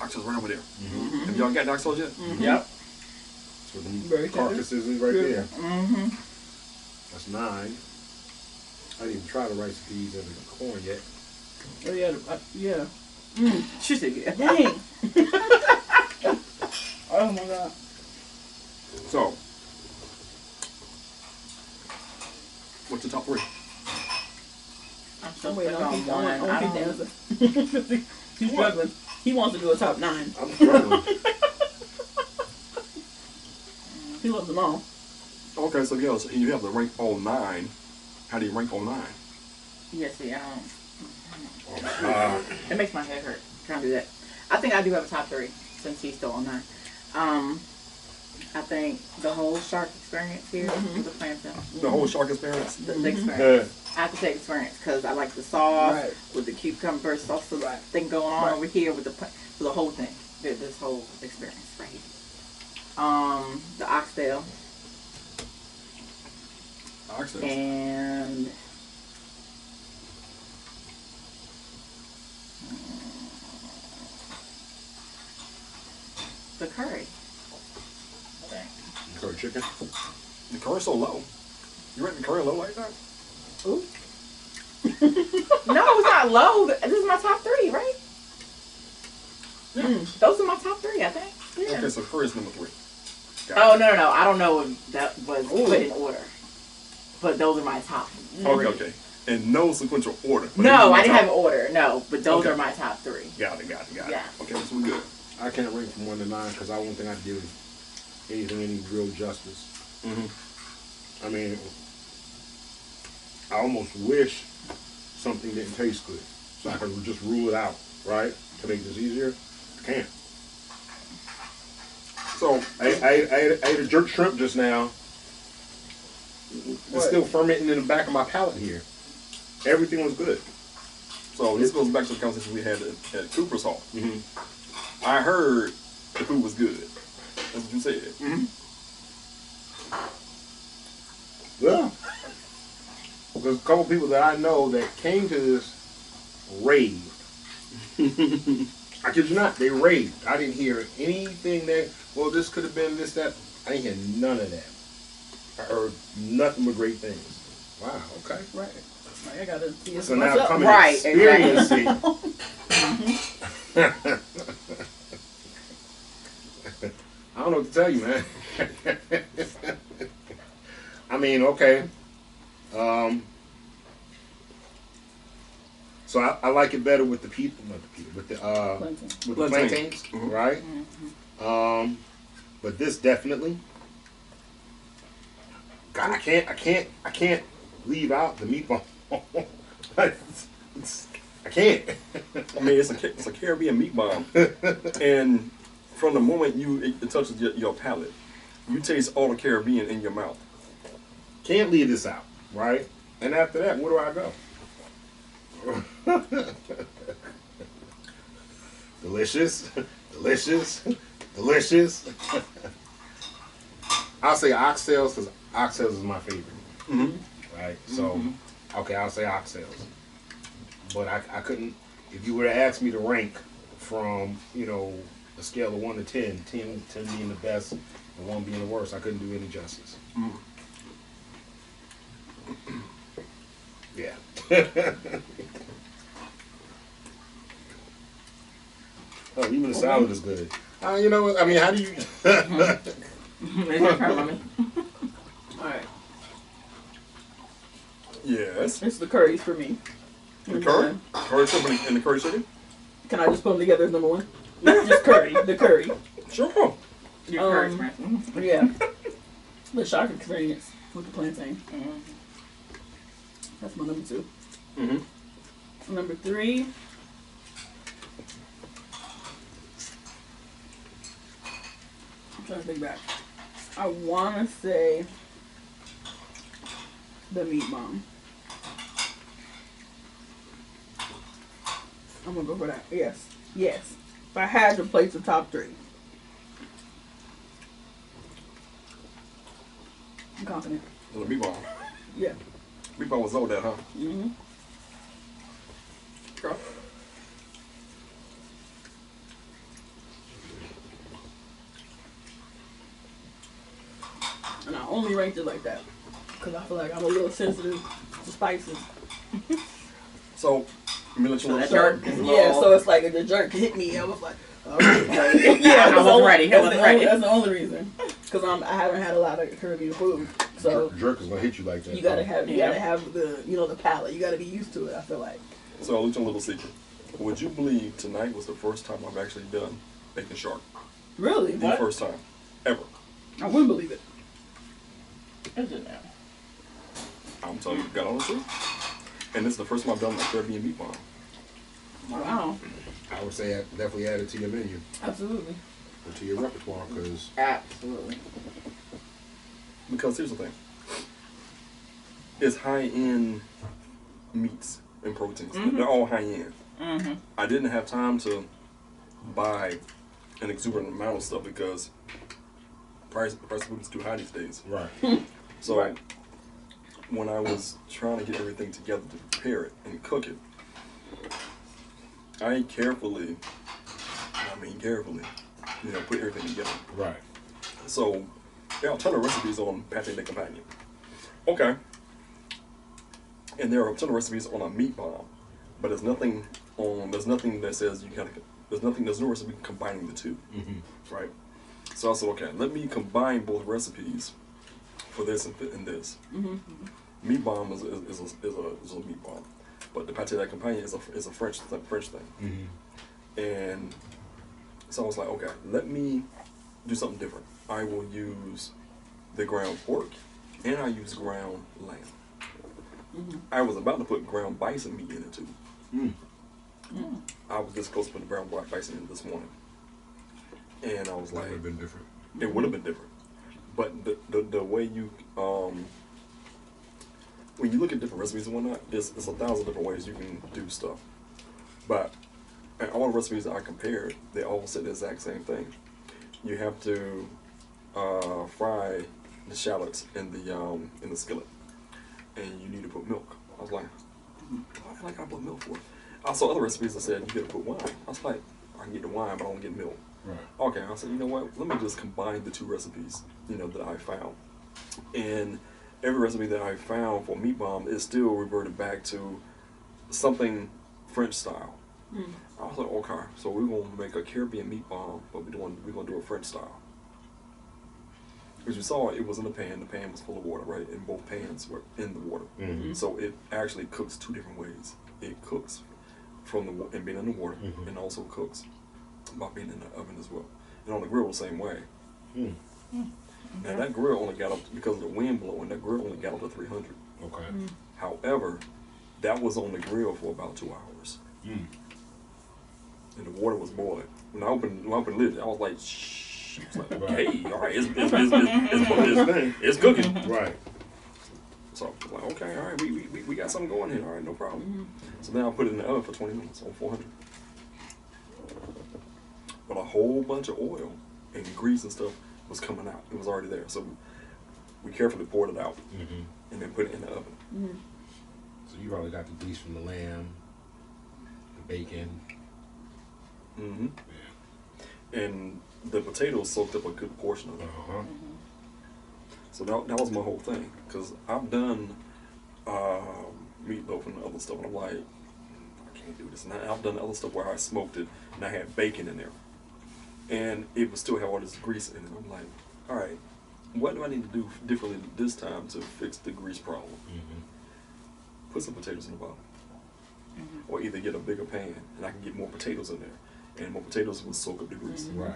oxtails right over there. Have y'all got the oxtails yet? Yep. So the carcasses is right there. That's 9. I didn't even try the rice and peas and the corn yet. Oh yeah, yeah. She said, yeah. Dang. Oh my god. So, what's the top 3? I'm so I'm waiting stuck on on Keith. one. I want I Keith to don't. answer. He's struggling. He wants to do a top 9. I'm struggling. He loves them all. Okay, so yeah, so you have to rank all 9. How do you rank all 9? Yeah, see, I don't. It makes my head hurt trying to do that. I think I do have a top 3 since he's still on 9. I think the whole shark experience here with the plantain. The whole shark experience? The experience. I have to say experience because I like the sauce with the cucumber sauce thing going on over here with the whole thing. This whole experience right here. The oxtail. Oxtails. And the curry. Curry chicken. The curry's so low. You rate the curry low like that? Ooh. No, it's not low. This is my top 3, right? Those are my top 3, I think. Yeah. Okay, so curry's number 3. Oh, no. I don't know if that was put in order. But those are my top 3. Okay. And no sequential order. No, I didn't have an order. No, but those are my top 3. Got it. Yeah. Okay, so we're good. I can't rank from 1 to 9 because I won't think I'd give anything any real justice. I mean, I almost wish something didn't taste good, so I could just rule it out, right? To make this easier, I can't. So I ate a jerk shrimp just now. It's still fermenting in the back of my palate here. Everything was good. So this goes back to the conversation we had at Cooper's Hall. I heard the food was good. That's what you said. Yeah. There's a couple people that I know that came to this raved. I kid you not, they raved. I didn't hear anything that, well, this could have been this, that. I didn't hear none of that. I heard nothing but great things. Wow, okay. Right. I gotta see it. So now come and Right, experience it. I don't know what to tell you, man. I mean, okay. So I like it better with the with the plantains, right? But this definitely. God, I can't leave out the meatball. I can't. I mean, it's a Caribbean meat bomb, and from the moment it touches your palate, you taste all the Caribbean in your mouth. Can't leave this out, right? And after that, where do I go? Delicious, delicious, delicious. I'll say oxtails because oxtails is my favorite. Right? So, okay, I'll say oxtails. But I couldn't, if you were to ask me to rank from, a scale of 1 to 10, 10 being the best and 1 being the worst, I couldn't do any justice. Yeah. Oh, even the salad is good. You know what? I mean, how do you... It's your turn, mommy. Alright. Yes. It's the curries for me. The curry? Curry chicken and the curry chicken? Can I just put them together as number 1? Just curry. The curry. Sure. Your curry experience. Yeah. The shark experience with the plantain. That's my number 2. Number 3. I'm trying to think back. I want to say the meat bomb. I'm going to go for that. Yes. Yes. If I had to place the top 3. I'm confident. The meat bomb. Yeah. Meat bomb was over that, huh? Okay. only ranked it like that because I feel like I'm a little sensitive to spices. So, let me let you know. that jerk is Yeah, low. so it's like the jerk hit me. I was like, oh, Yeah, I wasn't ready. I wasn't ready. That's the only reason. Because I haven't had a lot of Caribbean food, so Jerk is gonna hit you like that. you gotta have the the palate. You gotta be used to it. I feel like. So, I'll let you know a little secret. Would you believe tonight was the first time I've actually done bacon shark? Really? The first time ever. I wouldn't believe it. Is it now? I'm telling you, got on the truth. And this is the first time I've done my Caribbean meat bomb. Wow. I would say definitely add it to your menu Absolutely. or to your repertoire because Absolutely. Because here's the thing. It's high-end meats and proteins. Mm-hmm. They're all high-end. Mm-hmm. I didn't have time to buy an exuberant amount of stuff because price of food is too high these days. right. So Right. when I was trying to get everything together to prepare it and cook it, I carefully, put everything together. Right. So there are a ton of recipes on pate de compagnie. Okay. And there are a ton of recipes on a meat bomb, but there's nothing that says there's no recipe combining the two, Mm-hmm. right? So I said, okay, let me combine both recipes for this and this. Mm-hmm. Meat bomb is a meat bomb, but the pate de compagnie is a French thing. Mm-hmm. And so I was like, okay, let me do something different. I will use the ground pork and I use ground lamb. Mm-hmm. I was about to put ground bison meat in it too. Mm. I was this close to putting ground bison in this morning. And I was That like, would have been different. it would have been different. But the way you, when you look at different recipes and whatnot, it's 1,000 different ways you can do stuff. But and all the recipes that I compared, they all said the exact same thing. You have to fry the shallots in the skillet, and you need to put milk. I was like, I feel like I put milk for it. I saw other recipes that said you got to put wine. I was like, I can get the wine, but I don't get milk. Right. Okay, I said, you know what? Let me just combine the two recipes, that I found. And every recipe that I found for meat bomb is still reverted back to something French style. Mm. I was like, okay, so we're gonna make a Caribbean meat bomb, but we're gonna do a French style. Because you saw it was in a pan. The pan was full of water, right? And both pans were in the water. Mm-hmm. So it actually cooks two different ways. It cooks from and being in the water, Mm-hmm. and also cooks by being in the oven as well. And on the grill the same way. Mm. Now that grill only got up, because of the wind blowing, that grill only got up to 300. Okay. However, that was on the grill for about 2 hours. Mm. And the water was boiling. When I opened the lid, I was like, shh. I was like, Right. okay, all right, it's cooking. Right. So I was like, okay, all right, we got something going here. All right, no problem. So then I put it in the oven for 20 minutes on 400. But a whole bunch of oil and grease and stuff was coming out. It was already there. So we carefully poured it out Mm-hmm. and then put it in the oven. Mm. So you probably got the grease from the lamb, the bacon. Mm-hmm. And the potatoes soaked up a good portion of it. Uh-huh. So that was my whole thing. Because I've done meatloaf and other stuff, and I'm like, I can't do this. And I've done other stuff where I smoked it and I had bacon in there. And it would still have all this grease in it. I'm like, all right, what do I need to do differently this time to fix the grease problem? Mm-hmm. Put some potatoes in the bottom. Or either get a bigger pan and I can get more potatoes in there. And more potatoes will soak up the grease. Right.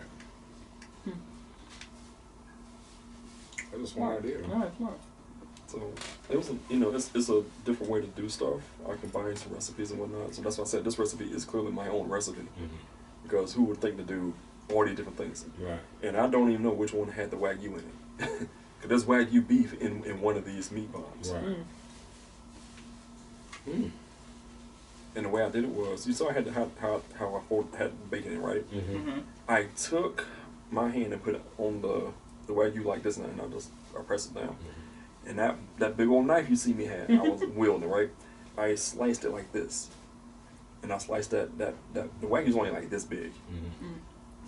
That's a smart idea. All right, smart. So it was it's a different way to do stuff. I combine some recipes and whatnot. So that's why I said this recipe is clearly my own recipe. Mm-hmm. Because who would think to do all these different things? Right. And I don't even know which one had the Wagyu in it. Because there's Wagyu beef in one of these meat bombs. Right. Mm. And the way I did it was, you saw I had how I had bacon in, right? Mm-hmm. I took my hand and put it on the Wagyu like this, and I pressed it down. And that big old knife you see me have, I was wielding it, right? I sliced it like this. And I sliced the Wagyu's only like this big. Mm-hmm.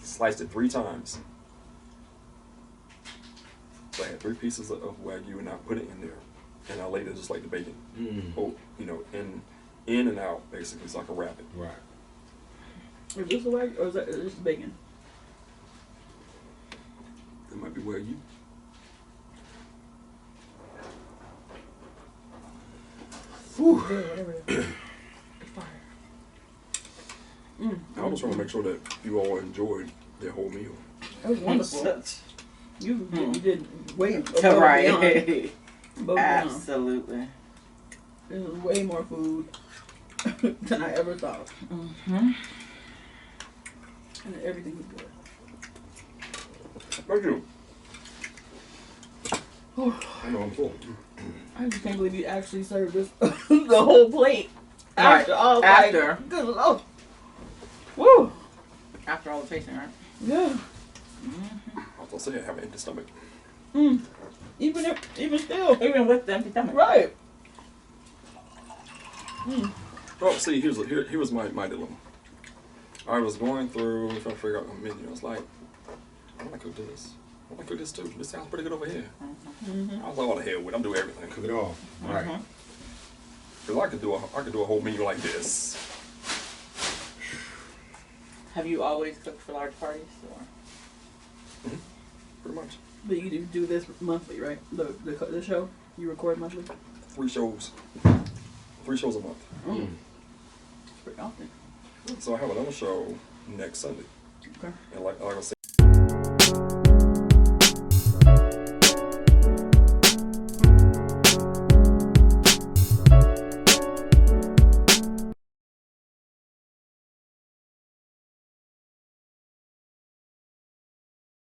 Sliced it 3 times. So I had 3 pieces of Wagyu, and I put it in there, and I laid it just like the bacon. Oh, you know, in and out basically, so I could wrap it. Right. Is this the Wagyu or is this bacon? It might be Wagyu. Whew. Yeah, whatever it is. It's fire. I almost want to make sure that you all enjoyed their whole meal. That was wonderful. You did way above and Right. beyond. Above and beyond. Absolutely. This was way more food than I ever thought. Mm-hmm. And everything was good. Thank you. Oh, I know I'm full. I just can't believe you actually served this the whole plate. Right. After all, After. like, good Lord. Woo. After all the tasting, right? Yeah. I was gonna say I have an empty stomach. Even still. Even with the empty stomach. Right. Oh, see, here was my dilemma. I was going through trying to figure out a menu. I was like, I want to cook this. I want to cook this too. This sounds pretty good over here. I was like, what the hell with it? I'm doing everything. Cook it all. Right. Because I could do a whole menu like this. Have you always cooked for large parties? Or? Pretty much. But you do this monthly, right? The show you record monthly. 3 shows. 3 shows a month. It's pretty often. So I have another show next Sunday. Okay. And like I was saying.